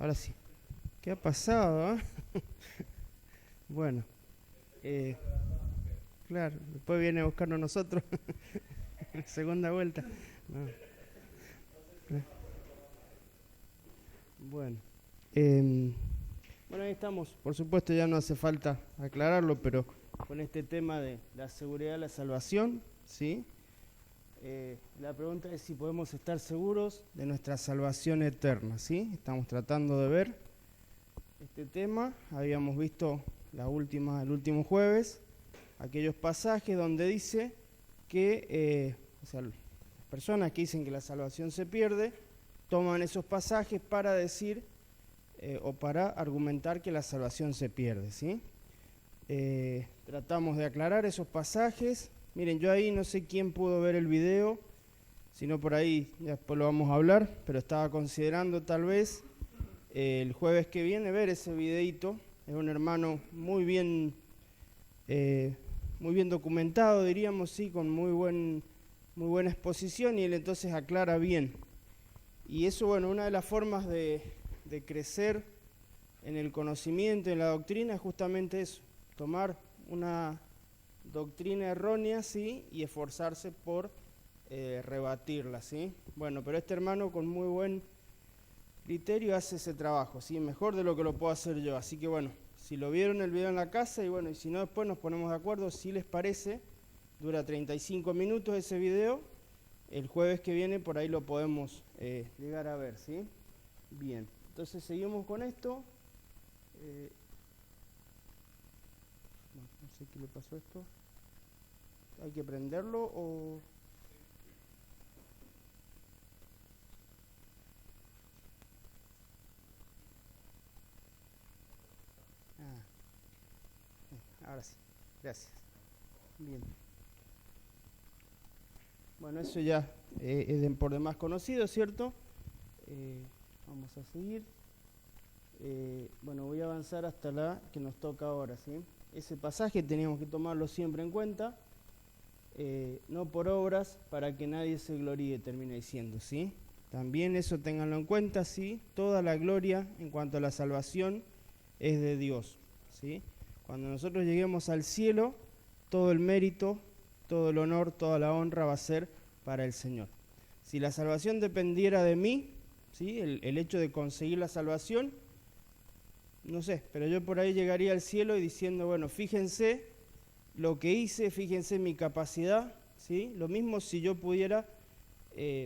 Ahora sí. ¿Qué ha pasado? Bueno, eh, claro, después viene a buscarnos nosotros. Segunda vuelta. No, bueno. Eh, bueno, ahí estamos. Por supuesto ya no hace falta aclararlo, pero con este tema de la seguridad de la salvación, ¿sí? La pregunta es si podemos estar seguros de nuestra salvación eterna, ¿sí? Estamos tratando de ver este tema. Habíamos visto el último jueves aquellos pasajes donde dice que las personas que dicen que la salvación se pierde toman esos pasajes para decir o para argumentar que la salvación se pierde, ¿sí? Tratamos de aclarar esos pasajes. Miren, yo ahí no sé quién pudo ver el video, si no por ahí ya después lo vamos a hablar, pero estaba considerando tal vez el jueves que viene ver ese videito. Es un hermano muy bien documentado, diríamos, sí, con muy buena exposición, y él entonces aclara bien. Y eso, bueno, una de las formas de crecer en el conocimiento, en la doctrina, es justamente eso, tomar una doctrina errónea, sí, y esforzarse por rebatirla, sí. Bueno, pero este hermano con muy buen criterio hace ese trabajo, sí, mejor de lo que lo puedo hacer yo. Así que bueno, si lo vieron el video en la casa, y bueno, y si no, después nos ponemos de acuerdo si les parece. Dura 35 minutos ese video. El jueves que viene por ahí lo podemos llegar a ver, ¿sí? Bien, entonces seguimos con esto. No sé qué le pasó a esto. ¿Hay que prenderlo o...? Ahora sí, gracias. Bien. Bueno, eso ya es por demás conocido, ¿cierto? Vamos a seguir. Bueno, voy a avanzar hasta la que nos toca ahora, ¿sí? Ese pasaje teníamos que tomarlo siempre en cuenta. No por obras para que nadie se gloríe, termina diciendo, ¿sí? También eso ténganlo en cuenta, ¿sí? Toda la gloria en cuanto a la salvación es de Dios, ¿sí? Cuando nosotros lleguemos al cielo, todo el mérito, todo el honor, toda la honra va a ser para el Señor. Si la salvación dependiera de mí, ¿sí? El hecho de conseguir la salvación, no sé, pero yo por ahí llegaría al cielo y diciendo, bueno, fíjense lo que hice, fíjense mi capacidad, ¿sí? Lo mismo si yo pudiera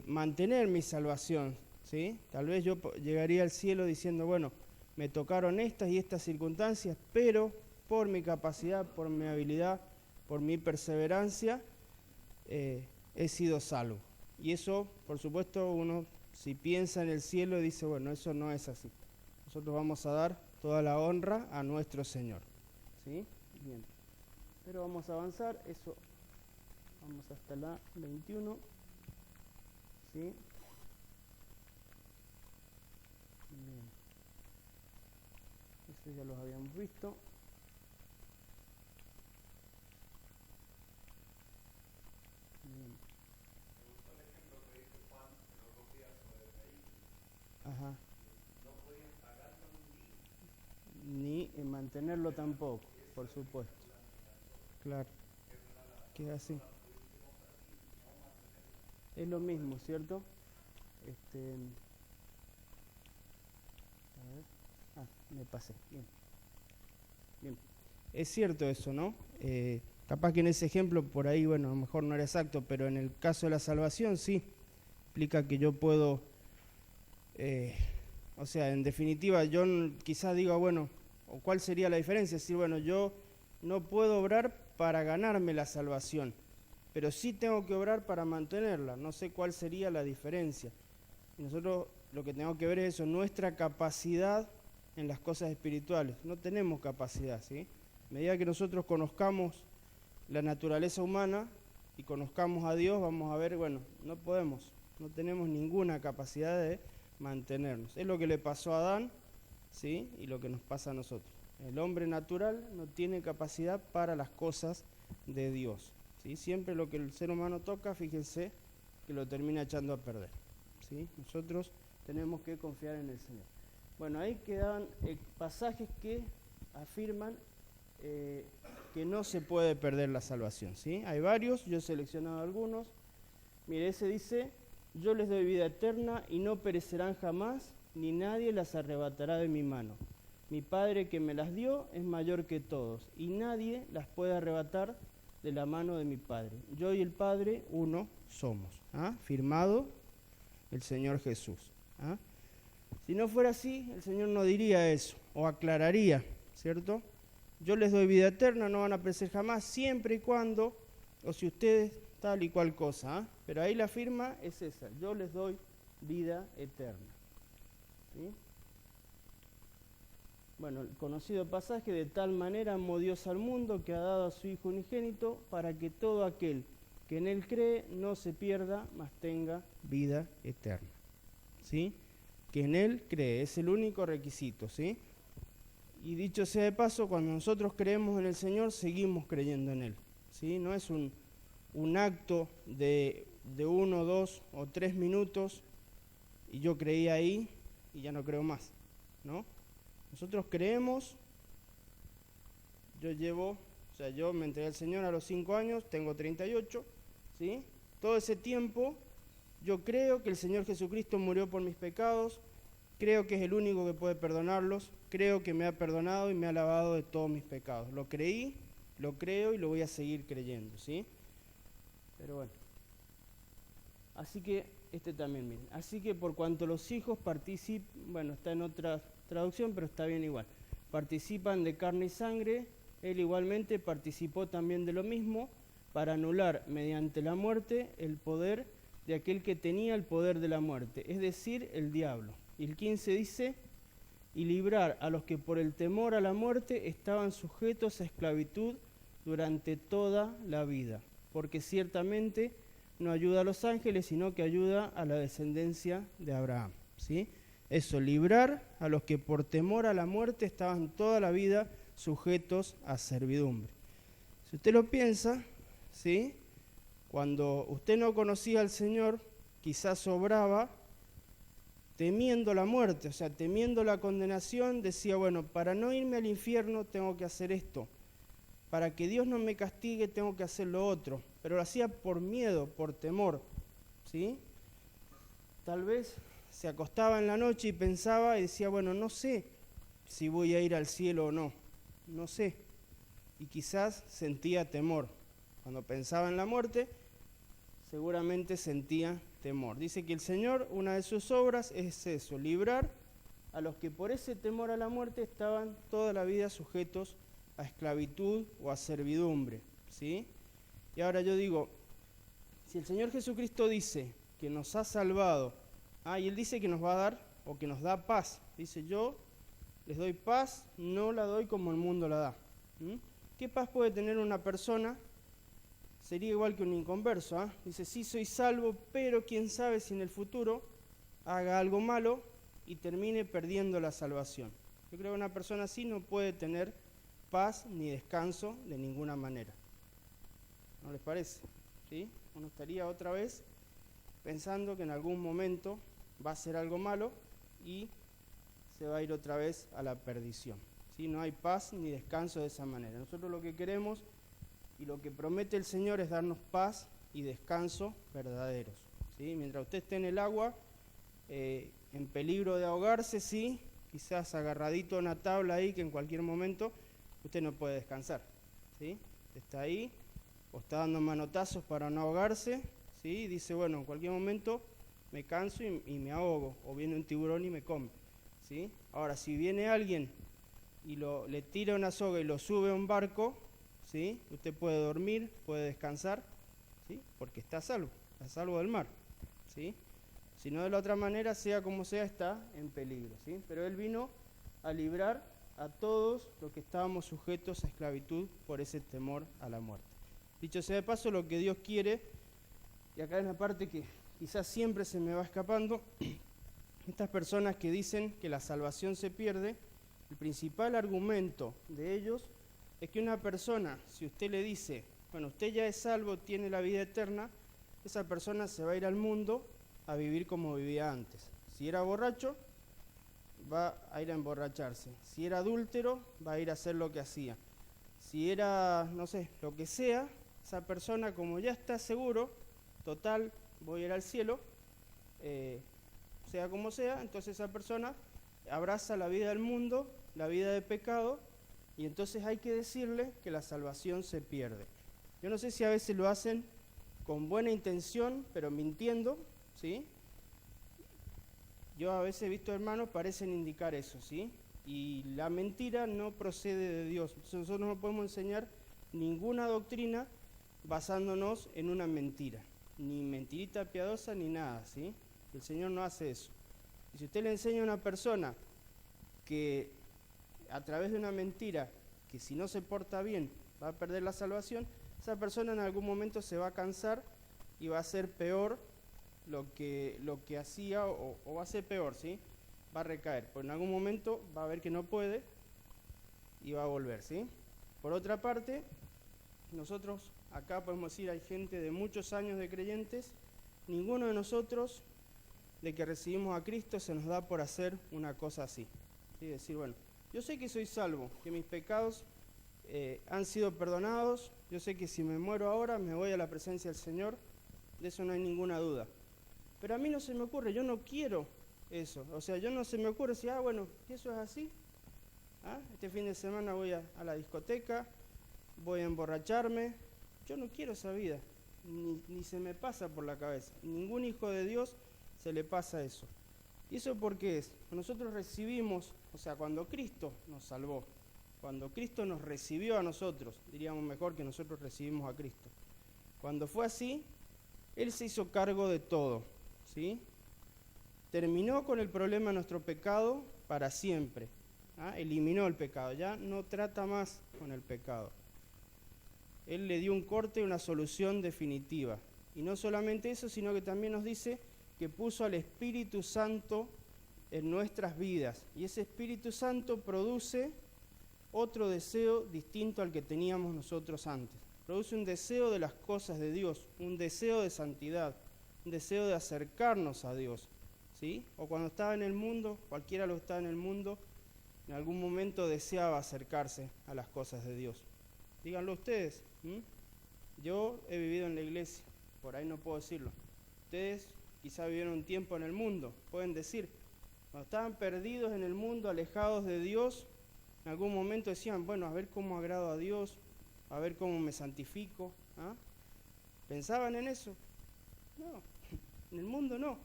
mantener mi salvación, ¿sí? Tal vez yo llegaría al cielo diciendo, bueno, me tocaron estas y estas circunstancias, pero por mi capacidad, por mi habilidad, por mi perseverancia, he sido salvo. Y eso, por supuesto, uno si piensa en el cielo dice, bueno, eso no es así. Nosotros vamos a dar toda la honra a nuestro Señor, ¿sí? Bien. Pero vamos a avanzar, eso, vamos hasta la 21, ¿sí? Bien. Eso ya los habíamos visto. Bien. Ajá. Ni en mantenerlo tampoco, por supuesto. Claro, que así. Es lo mismo, ¿cierto? A ver. Me pasé. Bien. Bien. Es cierto eso, ¿no? Capaz que en ese ejemplo, por ahí, bueno, a lo mejor no era exacto, pero en el caso de la salvación, sí. Implica que yo puedo, o sea, en definitiva, yo quizás diga, bueno, o cuál sería la diferencia, es decir, bueno, yo no puedo obrar para ganarme la salvación, pero sí tengo que obrar para mantenerla. No sé cuál sería la diferencia. Y nosotros lo que tenemos que ver es eso, nuestra capacidad en las cosas espirituales. No tenemos capacidad, ¿sí? A medida que nosotros conozcamos la naturaleza humana y conozcamos a Dios, vamos a ver, bueno, no podemos, no tenemos ninguna capacidad de mantenernos. Es lo que le pasó a Adán, ¿sí? Y lo que nos pasa a nosotros. El hombre natural no tiene capacidad para las cosas de Dios, ¿sí? Siempre lo que el ser humano toca, fíjense, que lo termina echando a perder, ¿sí? Nosotros tenemos que confiar en el Señor. Bueno, ahí quedaban pasajes que afirman que no se puede perder la salvación, ¿sí? Hay varios, yo he seleccionado algunos. Mire, ese dice, yo les doy vida eterna y no perecerán jamás, ni nadie las arrebatará de mi mano. Mi Padre que me las dio es mayor que todos, y nadie las puede arrebatar de la mano de mi Padre. Yo y el Padre uno somos. ¿Ah? Firmado el Señor Jesús. ¿Ah? Si no fuera así, el Señor no diría eso, o aclararía, ¿cierto? Yo les doy vida eterna, no van a perecer jamás, siempre y cuando, o si ustedes tal y cual cosa. ¿Ah? Pero ahí la firma es esa, yo les doy vida eterna. ¿Sí? Bueno, el conocido pasaje, de tal manera amó Dios al mundo que ha dado a su Hijo unigénito para que todo aquel que en Él cree no se pierda, mas tenga vida eterna. ¿Sí? Que en Él cree, es el único requisito, ¿sí? Y dicho sea de paso, cuando nosotros creemos en el Señor, seguimos creyendo en Él, ¿sí? No es un acto de 1, 2 o 3 minutos y yo creí ahí y ya no creo más, ¿no? Nosotros creemos, yo me entregué al Señor a los 5 años, tengo 38, ¿sí? Todo ese tiempo yo creo que el Señor Jesucristo murió por mis pecados, creo que es el único que puede perdonarlos, creo que me ha perdonado y me ha lavado de todos mis pecados. Lo creí, lo creo y lo voy a seguir creyendo, ¿sí? Pero bueno, así que, también, miren, así que por cuanto los hijos participan, bueno, está en otra traducción, pero está bien igual, participan de carne y sangre, él igualmente participó también de lo mismo, para anular mediante la muerte el poder de aquel que tenía el poder de la muerte, es decir, el diablo. Y el 15 dice, y librar a los que por el temor a la muerte estaban sujetos a esclavitud durante toda la vida, porque ciertamente no ayuda a los ángeles, sino que ayuda a la descendencia de Abraham, ¿sí? Eso, librar a los que por temor a la muerte estaban toda la vida sujetos a servidumbre. Si usted lo piensa, ¿sí? Cuando usted no conocía al Señor, quizás obraba temiendo la muerte, o sea, temiendo la condenación, decía, bueno, para no irme al infierno tengo que hacer esto, para que Dios no me castigue tengo que hacer lo otro, pero lo hacía por miedo, por temor, ¿sí? Tal vez se acostaba en la noche y pensaba y decía, bueno, no sé si voy a ir al cielo o no, no sé, y quizás sentía temor. Cuando pensaba en la muerte, seguramente sentía temor. Dice que el Señor, una de sus obras es eso, librar a los que por ese temor a la muerte estaban toda la vida sujetos a esclavitud o a servidumbre, ¿sí? Y ahora yo digo, si el Señor Jesucristo dice que nos ha salvado, y Él dice que nos va a dar, o que nos da paz, dice, yo les doy paz, no la doy como el mundo la da. ¿Qué paz puede tener una persona? Sería igual que un inconverso, ¿eh? Dice, sí soy salvo, pero quién sabe si en el futuro haga algo malo y termine perdiendo la salvación. Yo creo que una persona así no puede tener paz ni descanso de ninguna manera. ¿No les parece? ¿Sí? Uno estaría otra vez pensando que en algún momento va a hacer algo malo y se va a ir otra vez a la perdición. ¿Sí? No hay paz ni descanso de esa manera. Nosotros lo que queremos y lo que promete el Señor es darnos paz y descanso verdaderos. ¿Sí? Mientras usted esté en el agua, en peligro de ahogarse, sí, quizás agarradito a una tabla ahí que en cualquier momento usted no puede descansar. ¿Sí? Está ahí, o está dando manotazos para no ahogarse, ¿sí? Y dice, bueno, en cualquier momento me canso y me ahogo, o viene un tiburón y me come. ¿Sí? Ahora, si viene alguien y le tira una soga y lo sube a un barco, ¿sí? Usted puede dormir, puede descansar, ¿sí? Porque está a salvo del mar, ¿sí? Si no, de la otra manera, sea como sea, está en peligro, ¿sí? Pero Él vino a librar a todos los que estábamos sujetos a esclavitud por ese temor a la muerte. Dicho sea de paso, lo que Dios quiere, y acá es una parte que quizás siempre se me va escapando, estas personas que dicen que la salvación se pierde, el principal argumento de ellos es que una persona, si usted le dice, bueno, usted ya es salvo, tiene la vida eterna, esa persona se va a ir al mundo a vivir como vivía antes. Si era borracho, va a ir a emborracharse. Si era adúltero, va a ir a hacer lo que hacía. Si era, no sé, lo que sea, esa persona, como ya está seguro, total, voy a ir al cielo, sea como sea, entonces esa persona abraza la vida del mundo, la vida de pecado, y entonces hay que decirle que la salvación se pierde. Yo no sé si a veces lo hacen con buena intención, pero mintiendo, ¿sí? Yo a veces he visto hermanos parecen indicar eso, ¿sí? Y la mentira no procede de Dios. Entonces nosotros no podemos enseñar ninguna doctrina basándonos en una mentira, ni mentirita piadosa ni nada, ¿sí? El Señor no hace eso. Y si usted le enseña a una persona que a través de una mentira, que si no se porta bien va a perder la salvación, esa persona en algún momento se va a cansar y va a hacer peor lo que hacía o va a ser peor, ¿sí? Va a recaer, porque en algún momento va a ver que no puede y va a volver, ¿sí? Por otra parte, nosotros acá podemos decir, hay gente de muchos años de creyentes, ninguno de nosotros, de que recibimos a Cristo, se nos da por hacer una cosa así, ¿sí? Decir, bueno, yo sé que soy salvo, que mis pecados han sido perdonados, yo sé que si me muero ahora me voy a la presencia del Señor, de eso no hay ninguna duda. Pero a mí no se me ocurre, yo no quiero eso. O sea, yo no se me ocurre decir, bueno, eso es así. Este fin de semana voy a la discoteca, voy a emborracharme. Yo no quiero esa vida, ni se me pasa por la cabeza. Ningún hijo de Dios se le pasa eso. ¿Y eso por qué es? Nosotros recibimos, o sea, cuando Cristo nos salvó, cuando Cristo nos recibió a nosotros, diríamos mejor que nosotros recibimos a Cristo. Cuando fue así, Él se hizo cargo de todo, ¿sí? Terminó con el problema de nuestro pecado para siempre. Eliminó el pecado, ya no trata más con el pecado. Él le dio un corte y una solución definitiva. Y no solamente eso, sino que también nos dice que puso al Espíritu Santo en nuestras vidas. Y ese Espíritu Santo produce otro deseo distinto al que teníamos nosotros antes. Produce un deseo de las cosas de Dios, un deseo de santidad, un deseo de acercarnos a Dios, ¿sí? O cuando estaba en el mundo, cualquiera lo que estaba en el mundo, en algún momento deseaba acercarse a las cosas de Dios. Díganlo ustedes. Yo he vivido en la iglesia, por ahí no puedo decirlo. Ustedes quizá vivieron un tiempo en el mundo, pueden decir, cuando estaban perdidos en el mundo, alejados de Dios, en algún momento decían, bueno, a ver cómo agrado a Dios, a ver cómo me santifico. ¿Pensaban en eso? No, en el mundo no.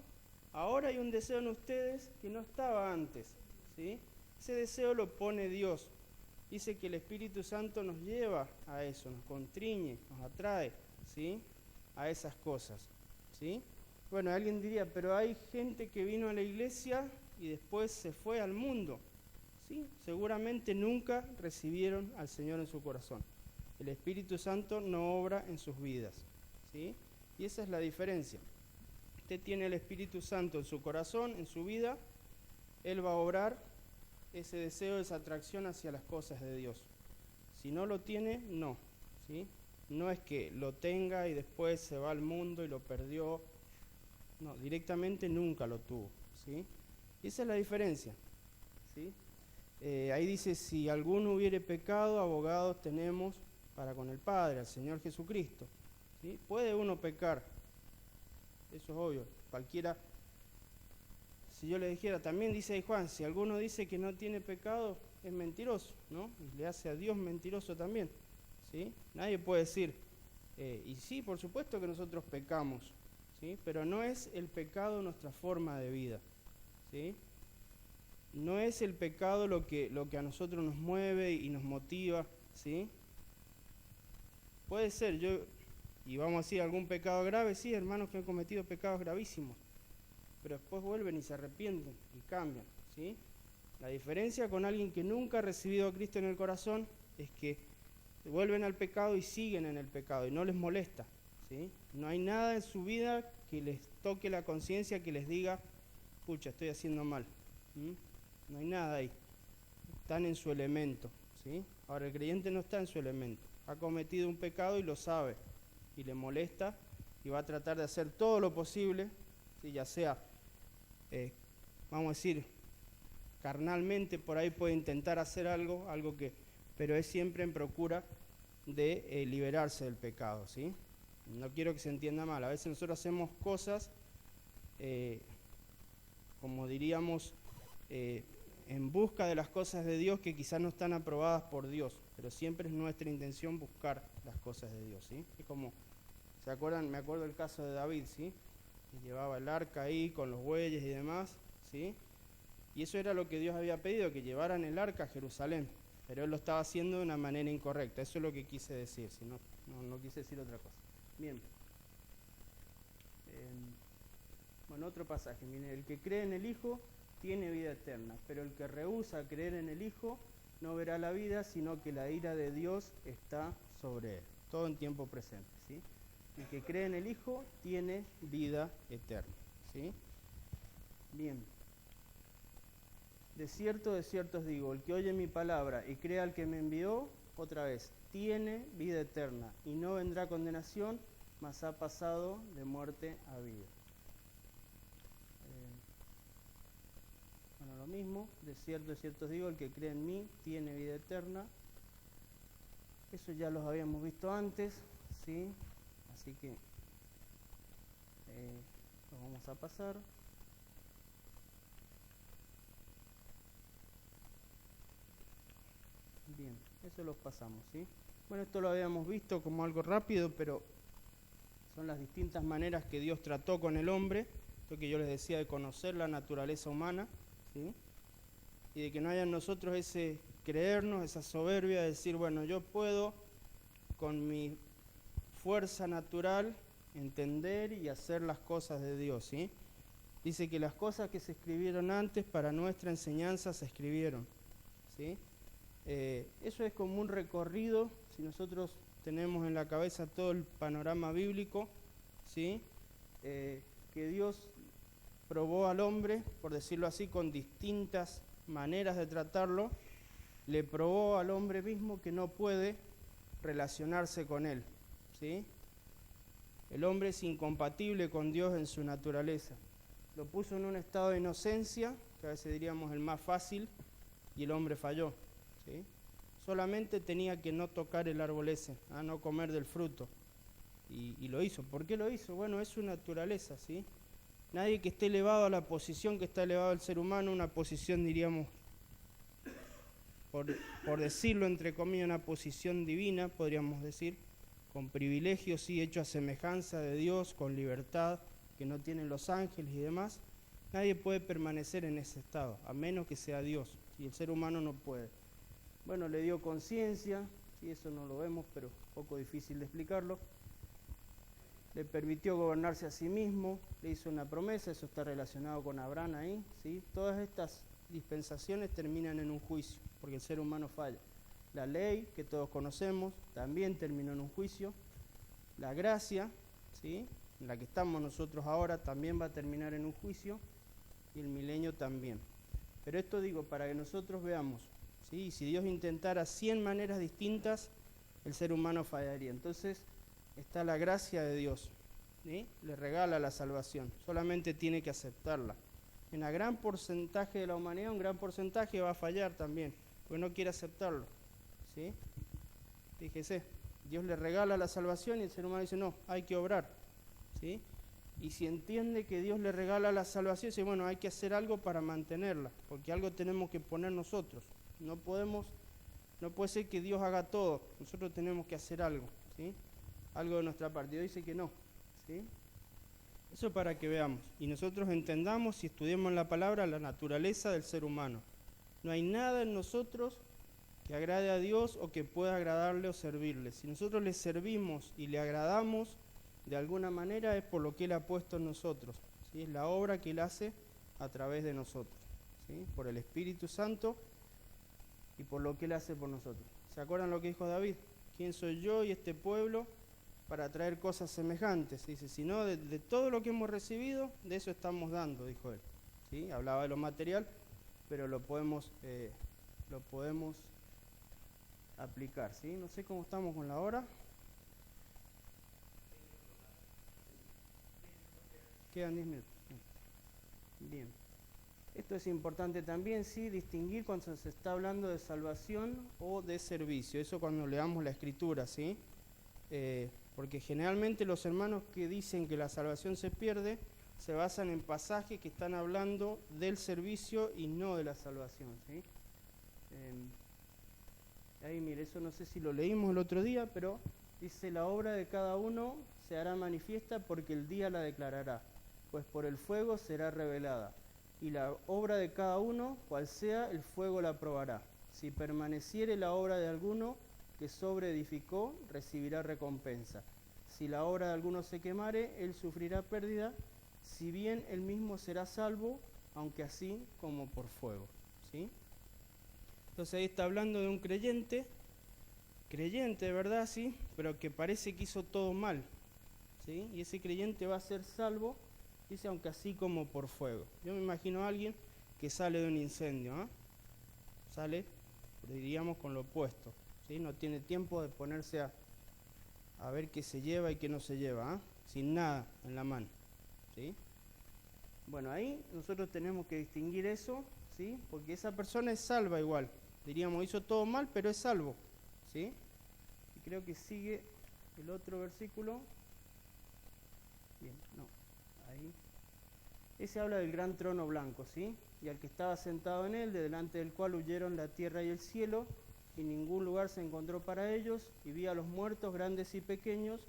Ahora hay un deseo en ustedes que no estaba antes, ¿sí? Ese deseo lo pone Dios. Dice que el Espíritu Santo nos lleva a eso, nos constriñe, nos atrae, ¿sí? A esas cosas, ¿sí? Bueno, alguien diría, pero hay gente que vino a la iglesia y después se fue al mundo. Sí, seguramente nunca recibieron al Señor en su corazón. El Espíritu Santo no obra en sus vidas, ¿sí? Y esa es la diferencia. Usted tiene el Espíritu Santo en su corazón, en su vida, Él va a obrar ese deseo, esa atracción hacia las cosas de Dios. Si no lo tiene, no, ¿sí? No es que lo tenga y después se va al mundo y lo perdió. No, directamente nunca lo tuvo, ¿sí? Y esa es la diferencia, ¿sí? Ahí dice, si alguno hubiere pecado, abogados tenemos para con el Padre, al Señor Jesucristo, ¿sí? Puede uno pecar, eso es obvio, cualquiera. Si yo le dijera, también dice ahí Juan, si alguno dice que no tiene pecado, es mentiroso, ¿no? Y le hace a Dios mentiroso también, ¿sí? Nadie puede decir, y sí, por supuesto que nosotros pecamos, ¿sí? Pero no es el pecado nuestra forma de vida, ¿sí? No es el pecado lo que a nosotros nos mueve y nos motiva, ¿sí? Puede ser, y vamos a decir algún pecado grave, sí, hermanos que han cometido pecados gravísimos, pero después vuelven y se arrepienten y cambian, ¿sí? La diferencia con alguien que nunca ha recibido a Cristo en el corazón es que vuelven al pecado y siguen en el pecado y no les molesta, ¿sí? No hay nada en su vida que les toque la conciencia, que les diga, pucha, estoy haciendo mal, No hay nada ahí, están en su elemento, ¿sí? Ahora el creyente no está en su elemento, ha cometido un pecado y lo sabe, y le molesta, y va a tratar de hacer todo lo posible, ¿sí? Ya sea, vamos a decir, carnalmente por ahí puede intentar hacer algo pero es siempre en procura de liberarse del pecado, ¿sí? No quiero que se entienda mal, a veces nosotros hacemos cosas, como diríamos, en busca de las cosas de Dios que quizás no están aprobadas por Dios, pero siempre es nuestra intención buscar las cosas de Dios, ¿sí? Es como, ¿se acuerdan? Me acuerdo del caso de David, ¿sí? Que llevaba el arca ahí con los bueyes y demás, ¿sí? Y eso era lo que Dios había pedido, que llevaran el arca a Jerusalén, pero él lo estaba haciendo de una manera incorrecta, eso es lo que quise decir, si no quise decir otra cosa. Bien. Bueno, otro pasaje, miren, el que cree en el Hijo tiene vida eterna, pero el que rehúsa creer en el Hijo no verá la vida, sino que la ira de Dios está sobre él, todo en tiempo presente, ¿sí? El que cree en el Hijo tiene vida eterna, ¿sí? Bien. De cierto os digo, el que oye mi palabra y crea al que me envió, otra vez, tiene vida eterna y no vendrá condenación, mas ha pasado de muerte a vida. Bueno, lo mismo, de cierto os digo, el que cree en mí tiene vida eterna. Eso ya los habíamos visto antes, ¿sí? Así que lo vamos a pasar. Bien, eso los pasamos, ¿sí? Bueno, esto lo habíamos visto como algo rápido, pero son las distintas maneras que Dios trató con el hombre, esto que yo les decía de conocer la naturaleza humana, ¿sí? Y de que no haya en nosotros ese creernos, esa soberbia de decir, bueno, yo puedo con mi fuerza natural entender y hacer las cosas de Dios, ¿sí? Dice que las cosas que se escribieron antes para nuestra enseñanza se escribieron, ¿sí? Eso es como un recorrido, si nosotros tenemos en la cabeza todo el panorama bíblico, ¿sí? Que Dios probó al hombre, por decirlo así, con distintas maneras de tratarlo, le probó al hombre mismo que no puede relacionarse con él, ¿sí? El hombre es incompatible con Dios en su naturaleza. Lo puso en un estado de inocencia, que a veces diríamos el más fácil, y el hombre falló, ¿sí? Solamente tenía que no tocar el árbol ese, no comer del fruto, y lo hizo. ¿Por qué lo hizo? Bueno, es su naturaleza, ¿sí? Nadie que esté elevado a la posición que está elevado el ser humano, una posición, diríamos, por decirlo entre comillas, una posición divina, podríamos decir, con privilegios, sí, hecho a semejanza de Dios, con libertad, que no tienen los ángeles y demás, nadie puede permanecer en ese estado, a menos que sea Dios, y el ser humano no puede. Bueno, le dio conciencia, sí, eso no lo vemos, pero es un poco difícil de explicarlo. Le permitió gobernarse a sí mismo, le hizo una promesa, eso está relacionado con Abraham ahí, ¿sí? Todas estas dispensaciones terminan en un juicio, porque el ser humano falla. La ley, que todos conocemos, también terminó en un juicio. La gracia, ¿sí?, en la que estamos nosotros ahora, también va a terminar en un juicio, y el milenio también. Pero esto digo, para que nosotros veamos, ¿sí? Si Dios intentara 100 maneras distintas, el ser humano fallaría. Entonces, está la gracia de Dios, ¿sí? Le regala la salvación, solamente tiene que aceptarla. En un gran porcentaje de la humanidad, un gran porcentaje va a fallar también, porque no quiere aceptarlo, ¿sí? Fíjese, Dios le regala la salvación y el ser humano dice, no, hay que obrar, ¿sí? Y si entiende que Dios le regala la salvación, dice, bueno, hay que hacer algo para mantenerla, porque algo tenemos que poner nosotros. No puede ser que Dios haga todo, nosotros tenemos que hacer algo, ¿sí? Algo de nuestra parte. Dios dice que no, ¿sí? Eso para que veamos y nosotros entendamos y estudiemos en la palabra la naturaleza del ser humano. No hay nada en nosotros que agrade a Dios o que pueda agradarle o servirle. Si nosotros le servimos y le agradamos de alguna manera es por lo que Él ha puesto en nosotros, ¿sí? Es la obra que Él hace a través de nosotros, ¿sí? Por el Espíritu Santo y por lo que Él hace por nosotros. ¿Se acuerdan lo que dijo David? ¿Quién soy yo y este pueblo para traer cosas semejantes? Dice, si no, de todo lo que hemos recibido, de eso estamos dando, dijo él, ¿sí? Hablaba de lo material, pero lo podemos aplicar, ¿sí? No sé cómo estamos con la hora. Quedan 10 minutos. Bien. Esto es importante también, sí, distinguir cuando se está hablando de salvación o de servicio. Eso cuando leamos la Escritura, ¿sí? Porque generalmente los hermanos que dicen que la salvación se pierde se basan en pasajes que están hablando del servicio y no de la salvación, ¿sí? Ahí mire, eso no sé si lo leímos el otro día, pero dice: la obra de cada uno se hará manifiesta porque el día la declarará, pues por el fuego será revelada. Y la obra de cada uno, cual sea, el fuego la probará. Si permaneciere la obra de alguno que sobreedificó, recibirá recompensa. Si la obra de alguno se quemare, él sufrirá pérdida, si bien él mismo será salvo, aunque así como por fuego, ¿sí? Entonces ahí está hablando de un creyente de verdad, sí, pero que parece que hizo todo mal, ¿sí? Y ese creyente va a ser salvo, dice, aunque así como por fuego. Yo me imagino a alguien que sale de un incendio, ¿eh? Sale, diríamos, con lo opuesto, ¿sí? No tiene tiempo de ponerse a ver qué se lleva y qué no se lleva, ¿eh? Sin nada en la mano, ¿sí? Bueno, ahí nosotros tenemos que distinguir eso, ¿sí? Porque esa persona es salva igual. Diríamos, hizo todo mal, pero es salvo, ¿sí? Y creo que sigue el otro versículo. Bien, no, ahí. Ese habla del gran trono blanco, ¿sí? Y al que estaba sentado en él, de delante del cual huyeron la tierra y el cielo, y ningún lugar se encontró para ellos, y vi a los muertos, grandes y pequeños,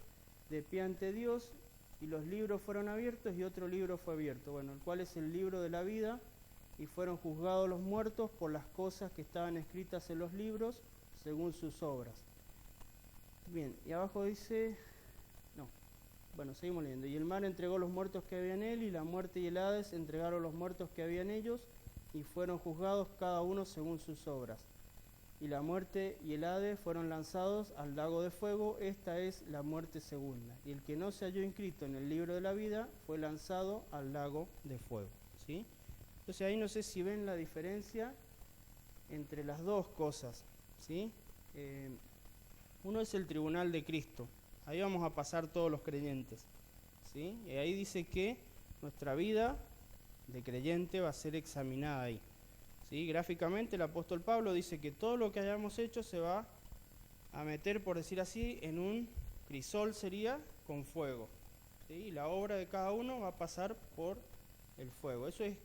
de pie ante Dios, y los libros fueron abiertos, y otro libro fue abierto, bueno, el cual es el libro de la vida, y fueron juzgados los muertos por las cosas que estaban escritas en los libros, según sus obras. Bien, y abajo dice, no, bueno, seguimos leyendo. Y el mar entregó los muertos que había en él, y la muerte y el Hades entregaron los muertos que había en ellos, y fueron juzgados cada uno según sus obras. Y la muerte y el Hades fueron lanzados al lago de fuego, esta es la muerte segunda. Y el que no se halló inscrito en el libro de la vida fue lanzado al lago de fuego, ¿sí? Entonces ahí no sé si ven la diferencia entre las dos cosas, ¿sí? Uno es el tribunal de Cristo, ahí vamos a pasar todos los creyentes, ¿sí? Y ahí dice que nuestra vida de creyente va a ser examinada ahí, ¿sí? Gráficamente el apóstol Pablo dice que todo lo que hayamos hecho se va a meter, por decir así, en un crisol, sería, con fuego, ¿sí? Y la obra de cada uno va a pasar por el fuego. Eso es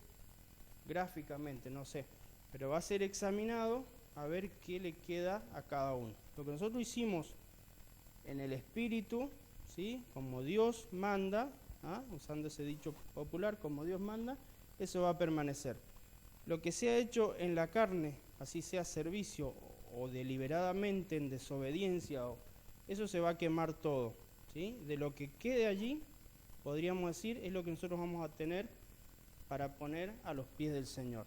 gráficamente, no sé, pero va a ser examinado a ver qué le queda a cada uno. Lo que nosotros hicimos en el espíritu, ¿sí? Como Dios manda, usando ese dicho popular, como Dios manda, eso va a permanecer. Lo que se ha hecho en la carne, así sea servicio o deliberadamente en desobediencia, eso se va a quemar todo, ¿sí? De lo que quede allí, podríamos decir, es lo que nosotros vamos a tener para poner a los pies del Señor,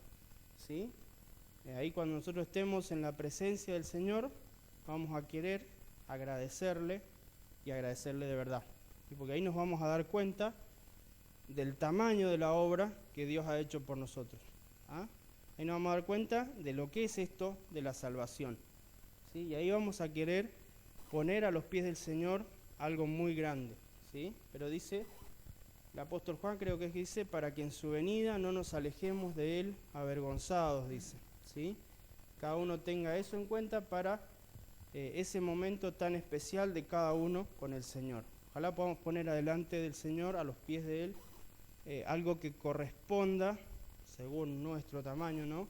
¿sí? Ahí cuando nosotros estemos en la presencia del Señor, vamos a querer agradecerle y agradecerle de verdad, ¿sí? Porque ahí nos vamos a dar cuenta del tamaño de la obra que Dios ha hecho por nosotros, Ahí nos vamos a dar cuenta de lo que es esto de la salvación, ¿sí? Y ahí vamos a querer poner a los pies del Señor algo muy grande, ¿sí? Pero dice el apóstol Juan, creo que dice, para que en su venida no nos alejemos de él avergonzados, dice, ¿sí? Cada uno tenga eso en cuenta para ese momento tan especial de cada uno con el Señor. Ojalá podamos poner adelante del Señor, a los pies de él, algo que corresponda, según nuestro tamaño, ¿no?,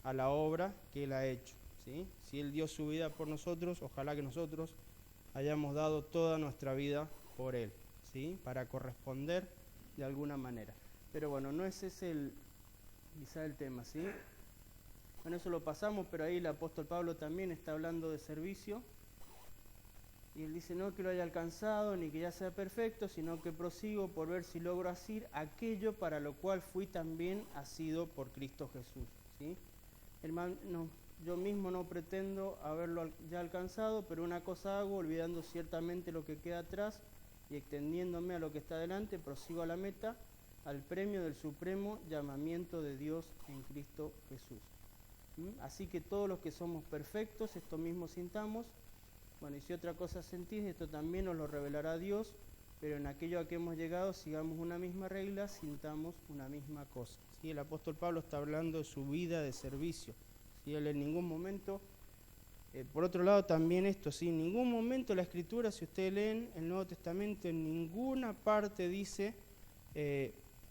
a la obra que él ha hecho, ¿sí? Si él dio su vida por nosotros, ojalá que nosotros hayamos dado toda nuestra vida por él, ¿sí? Para corresponder de alguna manera. Pero bueno, no ese es quizá el tema, ¿sí? Bueno, eso lo pasamos, pero ahí el apóstol Pablo también está hablando de servicio. Y él dice, no que lo haya alcanzado, ni que ya sea perfecto, sino que prosigo por ver si logro asir aquello para lo cual fui también asido por Cristo Jesús, ¿sí? Hermano, yo mismo no pretendo haberlo ya alcanzado, pero una cosa hago, olvidando ciertamente lo que queda atrás y extendiéndome a lo que está delante, prosigo a la meta, al premio del supremo llamamiento de Dios en Cristo Jesús. Así que todos los que somos perfectos, esto mismo sintamos. Bueno, y si otra cosa sentís, esto también os lo revelará Dios, pero en aquello a que hemos llegado sigamos una misma regla, sintamos una misma cosa. ¿Sí? El apóstol Pablo está hablando de su vida de servicio. ¿Sí? Él en ningún momento, por otro lado también esto, ¿sí? En ningún momento la Escritura, si ustedes leen el Nuevo Testamento, en ninguna parte dice,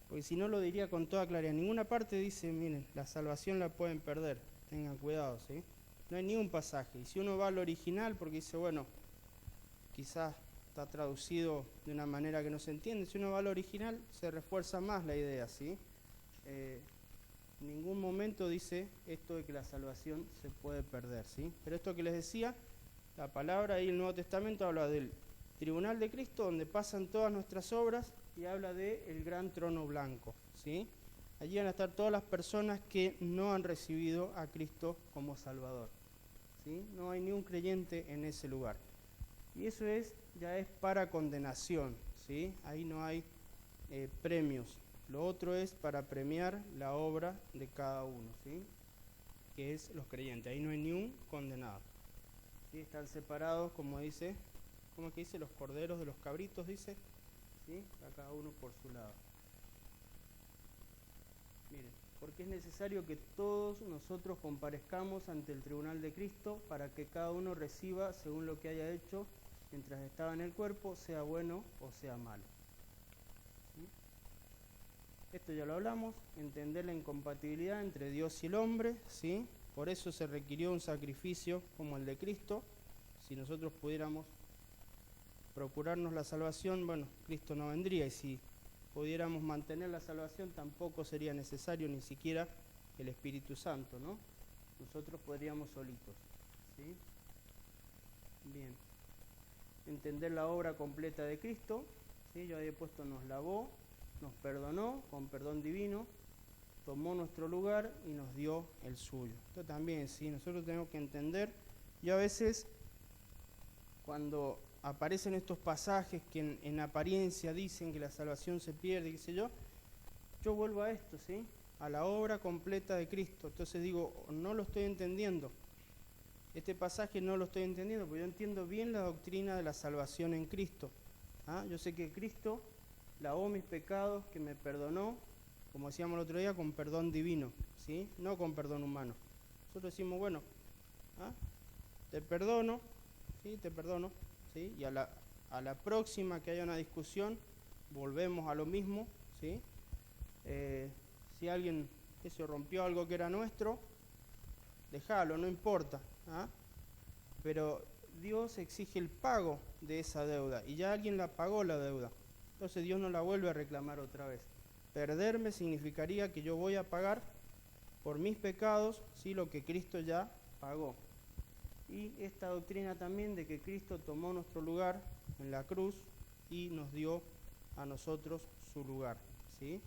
porque si no lo diría con toda claridad, en ninguna parte dice, miren, la salvación la pueden perder, tengan cuidado, ¿sí? No hay ni un pasaje. Y si uno va al original, porque dice, bueno, quizás está traducido de una manera que no se entiende, si uno va al original se refuerza más la idea, ¿sí? En ningún momento dice esto de que la salvación se puede perder, ¿sí? Pero esto que les decía, la palabra ahí en el Nuevo Testamento habla del tribunal de Cristo, donde pasan todas nuestras obras, y habla del gran trono blanco, ¿sí? Allí van a estar todas las personas que no han recibido a Cristo como Salvador, ¿sí? No hay ni un creyente en ese lugar. Y eso ya es para condenación, ¿sí? Ahí no hay premios. Lo otro es para premiar la obra de cada uno, ¿sí? Que es los creyentes. Ahí no hay ni un condenado, ¿sí? Están separados, como dice, ¿cómo es que dice? Los corderos de los cabritos, dice, ¿sí? A cada uno por su lado. Miren, porque es necesario que todos nosotros comparezcamos ante el tribunal de Cristo para que cada uno reciba según lo que haya hecho mientras estaba en el cuerpo, sea bueno o sea malo. ¿Sí? Esto ya lo hablamos, entender la incompatibilidad entre Dios y el hombre, ¿sí? Por eso se requirió un sacrificio como el de Cristo. Si nosotros pudiéramos procurarnos la salvación, bueno, Cristo no vendría, y si pudiéramos mantener la salvación tampoco sería necesario ni siquiera el Espíritu Santo, ¿no? Nosotros podríamos solitos, ¿sí? Bien. Entender la obra completa de Cristo, ¿sí? Yo había puesto nos lavó, nos perdonó con perdón divino, tomó nuestro lugar y nos dio el suyo. Esto también, ¿sí? Nosotros tenemos que entender, yo a veces cuando aparecen estos pasajes que en apariencia dicen que la salvación se pierde, qué sé yo vuelvo a esto, ¿sí? A la obra completa de Cristo. Entonces digo, no lo estoy entendiendo. Este pasaje no lo estoy entendiendo, porque yo entiendo bien la doctrina de la salvación en Cristo. ¿Ah? Yo sé que Cristo lavó mis pecados, que me perdonó, como decíamos el otro día, con perdón divino, ¿sí? No con perdón humano. Nosotros decimos, bueno, ¿ah? Te perdono, ¿sí? Te perdono, ¿sí? Y a la próxima que haya una discusión, volvemos a lo mismo, ¿sí? Si alguien se rompió algo que era nuestro, déjalo, no importa, ¿ah? Pero Dios exige el pago de esa deuda y ya alguien la pagó la deuda, entonces Dios no la vuelve a reclamar otra vez. Perderme significaría que yo voy a pagar por mis pecados, ¿sí? Lo que Cristo ya pagó. Y esta doctrina también de que Cristo tomó nuestro lugar en la cruz y nos dio a nosotros su lugar, ¿sí?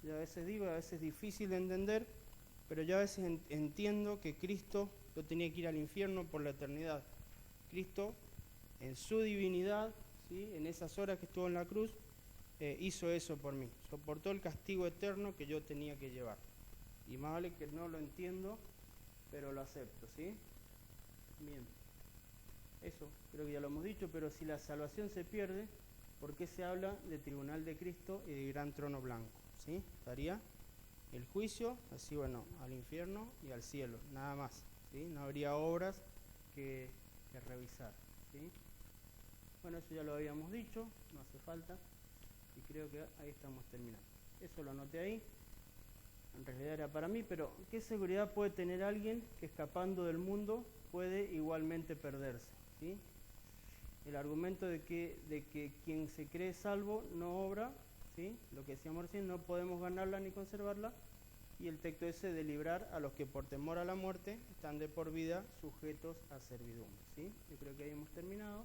Yo a veces digo, a veces es difícil de entender, pero yo a veces entiendo que Cristo no tenía que ir al infierno por la eternidad. Cristo, en su divinidad, ¿sí? En esas horas que estuvo en la cruz, hizo eso por mí. Soportó el castigo eterno que yo tenía que llevar. Y más vale que no lo entiendo, pero lo acepto, ¿sí? Bien. Eso, creo que ya lo hemos dicho, pero si la salvación se pierde, ¿por qué se habla de tribunal de Cristo y de gran trono blanco? ¿Sí? Estaría el juicio, así bueno, al infierno y al cielo, nada más, ¿sí? No habría obras que revisar, ¿sí? Bueno, eso ya lo habíamos dicho, no hace falta, y creo que ahí estamos terminando. Eso lo anoté ahí, en realidad era para mí, pero ¿qué seguridad puede tener alguien que escapando del mundo puede igualmente perderse? ¿Sí? El argumento de que quien se cree salvo no obra, ¿sí? Lo que decíamos recién, no podemos ganarla ni conservarla, y el texto ese de librar a los que por temor a la muerte están de por vida sujetos a servidumbre, ¿sí? Yo creo que ahí hemos terminado,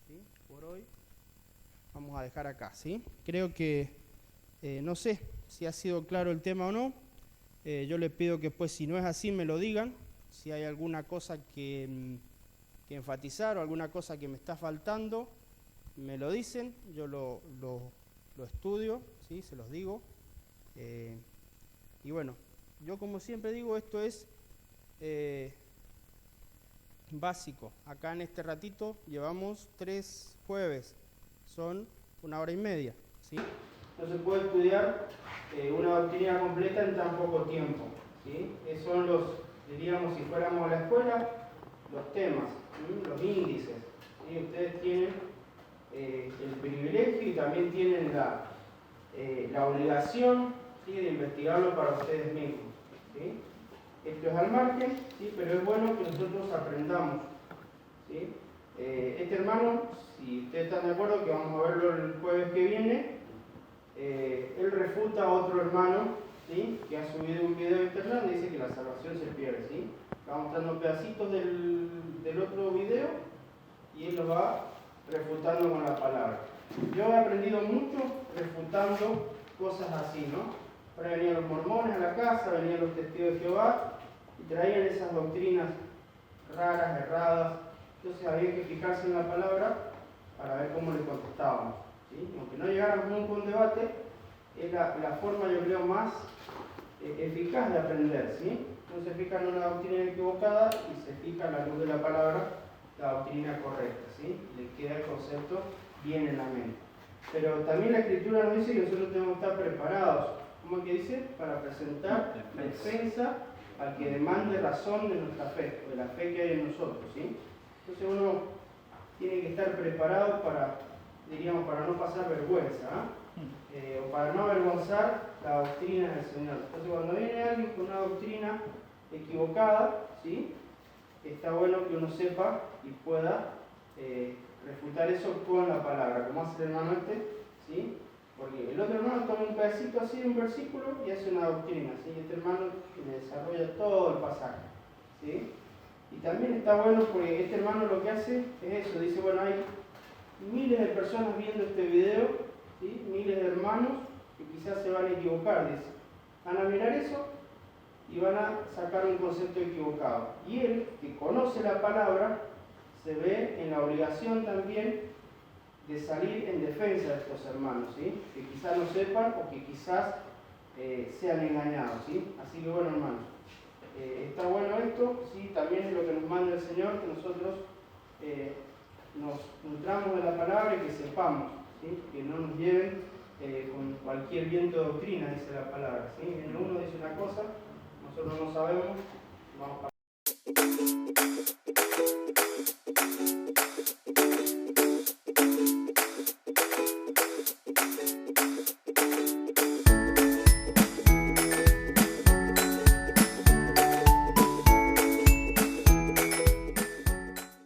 ¿sí? Por hoy vamos a dejar acá, ¿sí? Creo que, no sé si ha sido claro el tema o no, yo les pido que pues si no es así me lo digan, si hay alguna cosa que enfatizar o alguna cosa que me está faltando, me lo dicen, yo lo estudio, ¿sí? Se los digo. Y bueno, yo como siempre digo, esto es básico. Acá en este ratito llevamos 3 jueves, son 1 hora y media, ¿sí? No se puede estudiar una doctrina completa en tan poco tiempo, ¿sí? Esos son los, diríamos, si fuéramos a la escuela, los temas, ¿sí? Los índices, ¿sí? Ustedes tienen el privilegio y también tienen la obligación, ¿sí?, de investigarlo para ustedes mismos, ¿sí? Esto es al margen, ¿sí?, pero es bueno que nosotros aprendamos, ¿sí? Este hermano, si ustedes están de acuerdo, que vamos a verlo el jueves que viene, él refuta a otro hermano, ¿sí?, que ha subido un video a internet donde dice que la salvación se pierde, ¿sí? Va mostrando pedacitos del otro video y él lo va refutando con la palabra. Yo he aprendido mucho refutando cosas así, ¿no? Ahora venían los mormones a la casa, venían los testigos de Jehová y traían esas doctrinas raras, erradas. Entonces había que fijarse en la palabra para ver cómo le contestábamos, ¿sí? Aunque no llegáramos nunca a un debate, es la forma, yo creo, más eficaz de aprender, ¿sí? No se fija en una doctrina equivocada y se fija a la luz de la palabra la doctrina correcta, ¿sí? Le queda el concepto bien en la mente. Pero también la Escritura nos dice que nosotros tenemos que estar preparados, ¿cómo es que dice? Para presentar defensa al que demande razón de nuestra fe, de la fe que hay en nosotros, ¿sí? Entonces uno tiene que estar preparado para, diríamos, para no pasar vergüenza, o para no avergonzar la doctrina del Señor. Entonces cuando viene alguien con una doctrina equivocada, ¿sí?, está bueno que uno sepa y pueda refutar eso con la palabra, como hace el hermano ¿sí? Porque el otro hermano toma un pedacito así de un versículo y hace una doctrina, ¿sí? Este hermano le desarrolla todo el pasaje, ¿sí? Y también está bueno porque este hermano lo que hace es eso, dice, bueno, hay miles de personas viendo este video, ¿sí?, miles de hermanos que quizás se van a equivocar, dice. Van a mirar eso y van a sacar un concepto equivocado. Y él, que conoce la palabra, se ve en la obligación también de salir en defensa de estos hermanos, ¿sí?, que quizás no sepan o que quizás sean engañados, ¿sí? Así que bueno, hermanos, está bueno esto, ¿sí? También es lo que nos manda el Señor, que nosotros nos nutramos de la palabra y que sepamos, ¿sí?, que no nos lleven con cualquier viento de doctrina, dice la palabra, ¿sí? Uno dice una cosa, nosotros no sabemos, vamos a